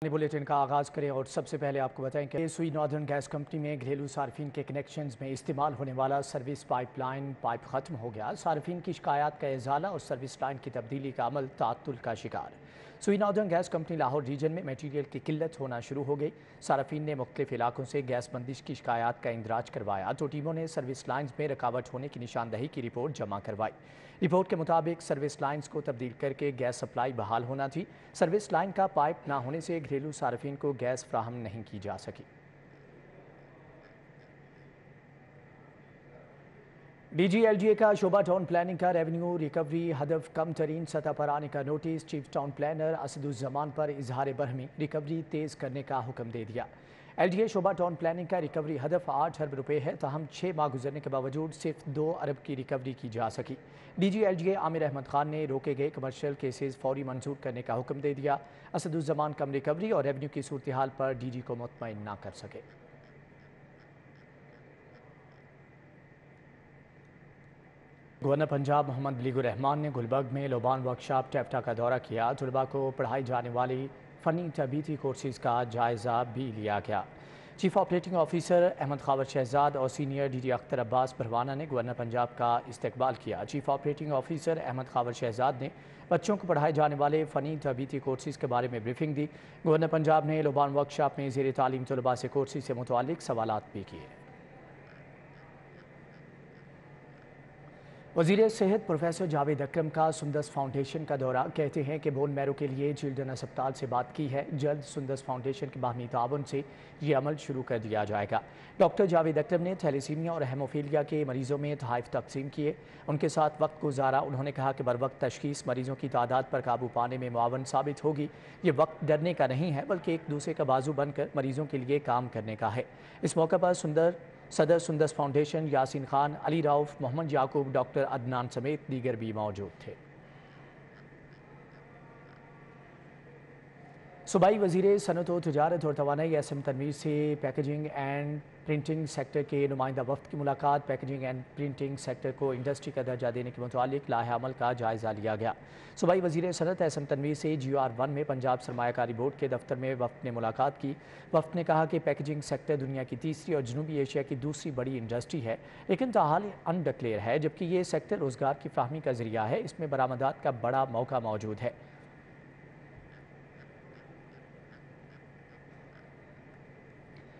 Bulletin का आगाज़ करें और सबसे पहले आपको बताएं कि सुई नॉर्दर्न गैस कंपनी में घरेलू सार्फिन के कनेक्शंस में इस्तेमाल होने वाला सर्विस पाइपलाइन पाइप ख़त्म हो गया। सार्फिन की शिकायत का इज़ाला और सर्विस लाइन की तब्दीली का अमल ताअत्तुल का शिकार। Sui northern gas company Lahore region में मटीरियल की किल्लत होना शुरू हो गई। सार्फिन ने मुख्तलिफ इलाकों से गैस बंदिश की शिकायत का इंदराज करवाया तो टीमों ने सर्विस लाइन्स में रुकावट होने की निशानदही की रिपोर्ट जमा करवाई। रिपोर्ट के मुताबिक सर्विस लाइन्स को तब्दील करके गैस सप्लाई बहाल होना थी। सर्विस लाइन का पाइप ना होने से घरेलू सार्फिन को गैस फ्राहम नहीं की जा सकी। DGLGA का शोबा टाउन प्लानिंग का रेवेन्यू रिकवरी हदफ कम तरीन सतह पर आने का नोटिस चीफ टाउन प्लानर असदुज़्ज़मान पर इजहार बरहमी रिकवरी तेज़ करने का हुक्म दे दिया। LGA शोबा टाउन प्लानिंग का रिकवरी हदफ 8 अरब रुपये है, तहम 6 माह गुजरने के बावजूद सिर्फ 2 अरब की रिकवरी की जा सकी। DGLGA आमिर अहमद खान ने रोके गए कमर्शियल केसेस फौरी मंजूर करने का हुक्म दे दिया। असदुज़्ज़मान कम रिकवरी और रेवेन्यू की सूरत हाल पर DG को मुतमईन ना कर सके। गवर्नर पंजाब मोहम्मद बलीगुर रहमान ने गुलबर्ग में लोबान वर्कशॉप टेफ्टा का दौरा किया। तलबा को पढ़ाई जाने वाली फ़नी तरबीती कोर्सेज़ का जायज़ा भी लिया गया। Chief operating officer Ahmad Khawar Shahzad और सीनियर DG अख्तर अब्बास परवाना ने गवर्नर पंजाब का इस्तकबाल किया। Chief operating officer Ahmad Khawar Shahzad ने बच्चों को पढ़ाए जाने वाले फ़नी तरबीती कोर्सेज़ के बारे में ब्रीफिंग दी। गवर्नर पंजाब ने लोबान वर्कशॉप में ज़ेर तालीम तलबा से कोर्सेज़ से मुतल्लिक़ सवालात भी किए। वज़ीर सेहत प्रोफेसर जावेद अकरम का सुंदस फाउंडेशन का दौरा। कहते हैं कि बोन मैरो के लिए चिल्ड्रन अस्पताल से बात की है, जल्द सुंदस फाउंडेशन के बाहमी ताउन से ये अमल शुरू कर दिया जाएगा। डॉक्टर जावेद अकरम ने थैलेसीमिया और हेमोफीलिया के मरीजों में तोहफ़ तकसीम किए, उनके साथ वक्त गुजारा। उन्होंने कहा कि बर वक्त तशखीस मरीजों की तादाद पर काबू पाने में मुआवन साबित होगी। ये वक्त डरने का नहीं है बल्कि एक दूसरे का बाजू बनकर मरीजों के लिए काम करने का है। इस मौके पर सदर सुंदस फाउंडेशन यासीन खान, अली राउफ, मोहम्मद याकूब, डॉक्टर अदनान समेत दीगर भी मौजूद थे। सूबाई वज़ीर सनअत व तिजारत और तवानाई SM तनवीर से पैकेजिंग एंड प्रिंटिंग सेक्टर के नुमाइंदा वफ्द की मुलाकात। पैकेजिंग एंड प्रिंटिंग सेक्टर को इंडस्ट्री का दर्जा देने के मुतालिक लाहे अमल का जायज़ा लिया गया। सूबाई वज़ीर सनअत SM तनवीर से GR1 में पंजाब सरमायाकारी बोर्ड के दफ्तर में वफ्द ने मुलाकात की। वफ्द ने कहा कि पैकेजिंग सेक्टर दुनिया की तीसरी और जनूबी एशिया की दूसरी बड़ी इंडस्ट्री है, लेकिन ताहाल अनडिक्लेयर है, जबकि ये सेक्टर रोज़गार की फ्राहमी का जरिया है। इसमें बरामदात का बड़ा मौका मौजूद है।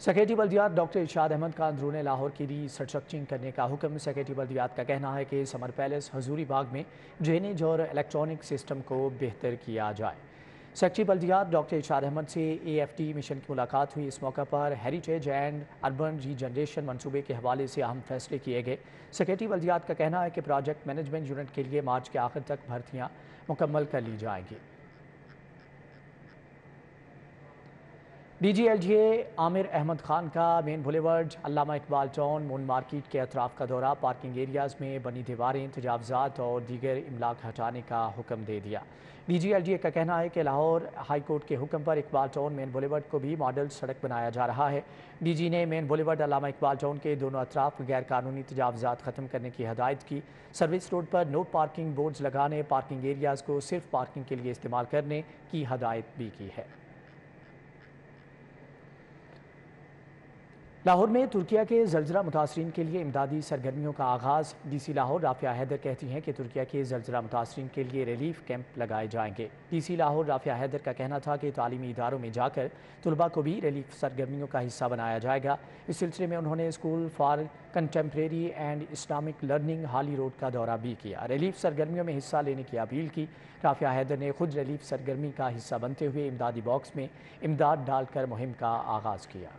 सेक्रेटरी बल्दियात डॉक्टर इरशाद अहमद का अंदरून लाहौर की रीस्ट्रक्चरिंग करने का हुक्म। सेक्रेटरी बल्दियात का कहना है कि समर पैलेस, हजूरी बाग में ड्रेनेज और इलेक्ट्रॉनिक सिस्टम को बेहतर किया जाए। सेक्रेटरी बल्दियात डॉक्टर इरशाद अहमद से AFT मिशन की मुलाकात हुई। इस मौके पर हेरिटेज एंड अर्बन रीजनरेशन मनसूबे के हवाले से अहम फैसले किए गए। सेक्रेटरी बल्दियात का कहना है कि प्रोजेक्ट मैनेजमेंट यूनिट के लिए मार्च के आखिर तक भर्तियाँ मुकम्मल कर ली जाएंगी। DGLGA आमिर अहमद खान का मेन बुलेवर्ड, अल्लामा इकबाल टाउन, मून मार्केट के अतराफ का दौरा। पार्किंग एरियाज़ में बनी दीवारें, तजावज़ात और दीगर इमलाक हटाने का हुक्म दे दिया। DGLGA का कहना है कि लाहौर हाई कोर्ट के हुक्म पर इकबाल टाउन मेन बुलेवर्ड को भी मॉडल सड़क बनाया जा रहा है। DG ने मेन बुलेवर्ड, अल्लामा इकबाल टाउन के दोनों अतराफ गैर कानूनी तजावज़ात ख़त्म करने की हदायत की। सर्विस रोड पर नो पार्किंग बोर्ड्स लगाने, पार्किंग एरियाज़ को सिर्फ पार्किंग के लिए इस्तेमाल करने की हदायत भी की है। लाहौर में तुर्किया के ज़लज़ला मुतासरीन के लिए इमदादी सरगर्मियों का आगाज़। DC लाहौर राफिया हैदर कहती हैं कि तुर्किया के ज़लज़ला मुतासरीन के लिए रिलीफ कैंप लगाए जाएंगे। DC लाहौर राफिया हैदर का कहना था कि तालीमी इदारों में जाकर तलबा को भी रिलीफ सरगर्मियों का हिस्सा बनाया जाएगा। इस सिलसिले में उन्होंने school for contemporary and Islamic learning हाली रोड का दौरा भी किया। रिलीफ सरगर्मियों में हिस्सा लेने की अपील की। राफिया हैदर ने खुद रिलीफ सरगर्मी का हिस्सा बनते हुए इमदादी बॉक्स में इमदाद डालकर मुहिम का आगाज़ किया।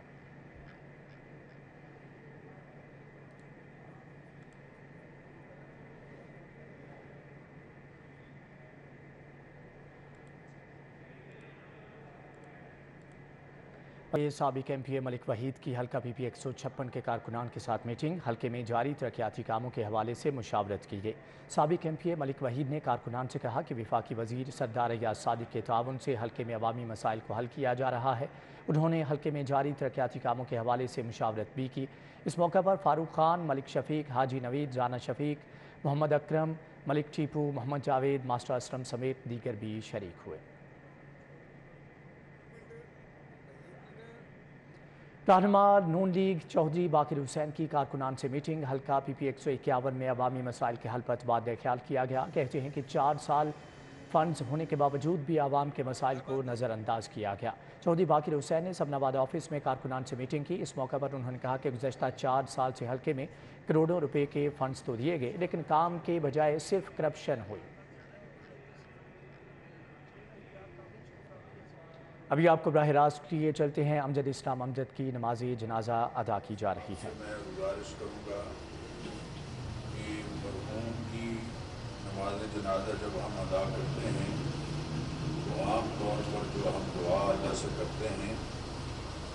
साबिक MPA मलिक वहीद की हल्का PP 156 के कारकुनान के साथ मीटिंग। हल्के में जारी तरक्याती कामों के हवाले से मुशावरत की गई। साबिक MPA मलिक वहीद ने कारकुनान से कहा कि वफाकी वज़ीर सरदार अय्याज सादिक के ताउन से हल्के में अवामी मसाइल को हल किया जा रहा है। उन्होंने हल्के में जारी तरक्याती कामों के हवाले से मुशावरत भी की। इस मौके पर फारूक खान, मलिक शफीक, हाजी नवीद, राना शफीक, मोहम्मद अकरम, मलिक टीपू, मोहम्मद जावेद, मास्टर असलम समेत दीगर भी शरीक हुए। رہنما نون لیگ چودھری باقر حسین کی کارکنان سے میٹنگ، حلقہ پی پی 151 میں عوامی مسائل کے حل پر تبادلہ خیال کیا گیا۔ کہتے ہیں کہ 4 سال فنڈز ہونے کے باوجود بھی عوام کے مسائل کو نظر انداز کیا گیا۔ چودھری باقر حسین نے سبناباد آفس میں کارکنان سے میٹنگ کی۔ اس موقع پر انہوں نے کہا کہ گزشتہ 4 سال سے حلقے میں کروڑوں روپے کے فنڈز تو دیے گئے، لیکن کام کے بجائے صرف کرپشن ہوئی۔ ابھی آپ کو براہ راست لیے چلتے ہیں، امجد اسلام امجد کی نماز جنازہ ادا کی جا رہی ہے۔ میں گزارش کروں گا کہ مرحوم کی نماز جنازہ جب ہم ادا کرتے ہیں تو عام طور پر جو ہم دعا اللہ سے کرتے ہیں،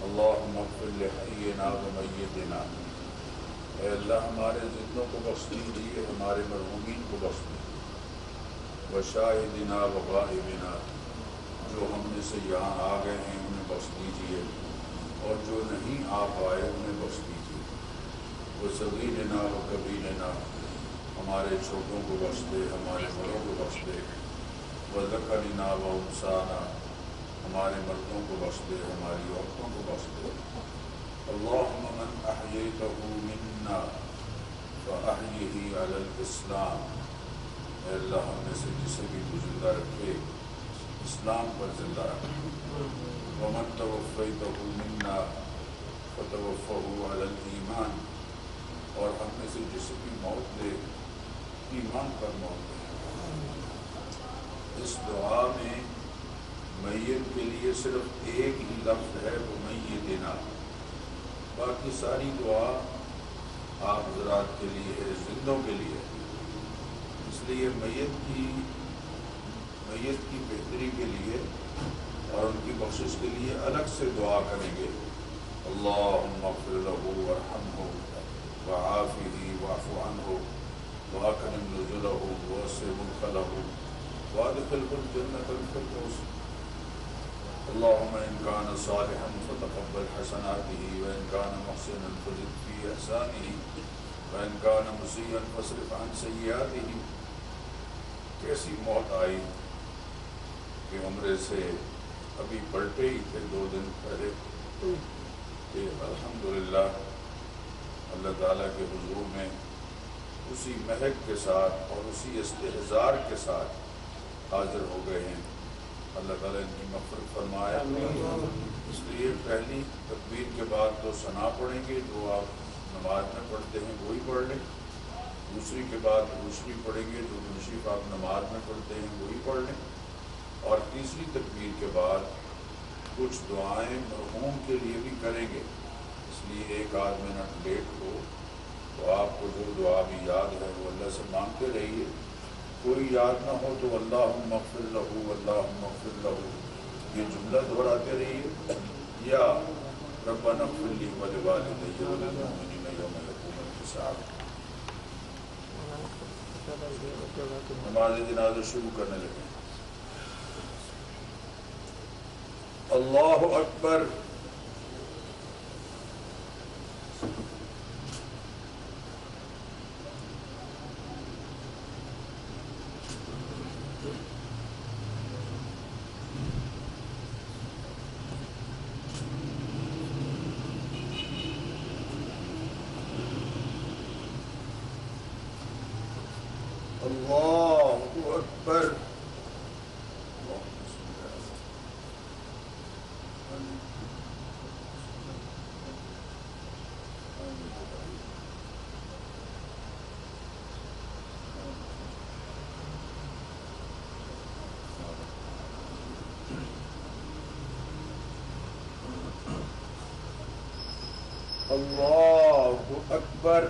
اللہم اغفر لحینا و میتنا، اے اللہ ہمارے زندوں کو بخش دیجیے، ہمارے مرحومین کو بخش دیجیے، وشاہدنا و غائبنا، جو ہم میں سے یہاں آ گئے ہیں انہیں بخش دیجیے، اور جو نہیں آ پائے انہیں بخش دیجیے، وہ صغیرنا و کبیرنا، ہمارے چھوٹوں کو بخش دے، ہمارے بڑوں کو بخش دے، وذکرنا و انثانا، ہمارے مردوں کو بخش دے، ہماری عورتوں کو بخش دے۔ اللہم من احییتہ منا فاحیہ علی الاسلام، اے اللہ ہم میں سے جسے بھی تو زندہ رکھے اسلام پر زندہ رکھے۔ ومن توفیتہ منا فتوفہ علی الایمان، اور ہم میں سے جسے بھی موت دے ایمان پر موت دے۔ اس دعا میں میت کے لیے صرف ایک ہی لفظ ہے، وہ میتنا، باقی ساری دعا آپ حضرات کے لیے ہے، زندوں کے لیے۔ اس لیے میت کی بہتری کے لیے اور ان کی بخشش کے لیے الگ سے دعا کریں گے۔ اللہم اغفر لہ وارحمہ وعافہ واعف عنہ واکرم نزلہ ووسع مدخلہ وادخلہ الجنۃ الفردوس۔ اللہم ان کان صالحا فتقبل حسناتہ وان کان محسنا فزد فی احسانہ وان کان مسیئا فاصرف عن سیئاتہ۔ کیسی موت آئی کہ عمرے سے ابھی پلٹے ہی تھے 2 دن پہلے، کہ الحمدللہ اللہ تعالیٰ کے حضور میں اسی مہک کے ساتھ اور اسی استحضار کے ساتھ حاضر ہو گئے ہیں۔ اللہ تعالیٰ ان کی مغفرت فرمائے۔ اس لیے پہلی تکبیر کے بعد تو ثنا پڑھیں گے، جو آپ نماز میں پڑھتے ہیں وہی پڑھ لیں، دوسری کے بعد دوسری پڑھیں گے، جو دوسری آپ نماز میں پڑھتے ہیں وہی پڑھ لیں، اور تیسری تکبیر کے بعد کچھ دعائیں مرحوم کے لیے بھی کریں گے۔ اس لیے 1 منٹ لیٹ ہو تو آپ کو جو دعا بھی یاد ہے وہ اللہ سے مانگتے رہیے، کوئی یاد نہ ہو تو اللہم اغفر لہ اللہم اغفر لہ یہ جملہ دہراتے رہیے، یا ربنا اغفر لی ولوالدی وللمؤمنین یوم یقوم الحساب۔ نماز جنازہ شروع کرنے لگے۔ اللہ اکبر۔ اللہ اکبر۔ اللہ اکبر۔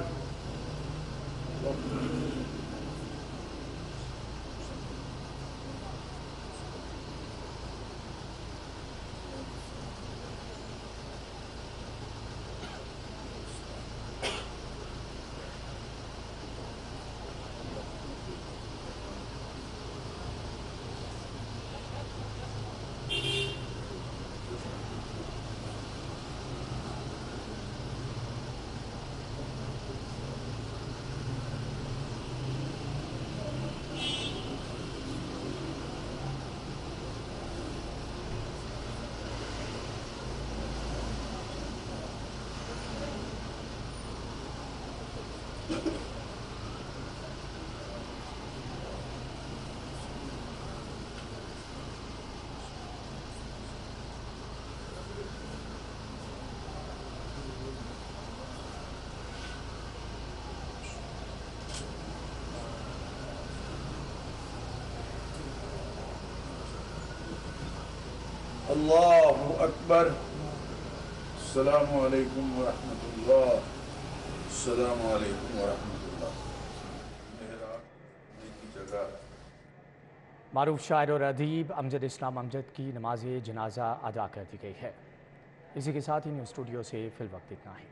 अल्लाहु अकबर। अस्सलामु अलैकुम व रहमतुल्लाह। अस्सलामु अलैकुम व रहमतुल्लाह। मेहराब की जगह मारूफ शायर और अदीब अमजद इस्लाम अमजद की नमाज जनाजा अदा कर दी गई है। इसी के साथ ही न्यूज़ स्टूडियो से फिल वक्त इतना ही।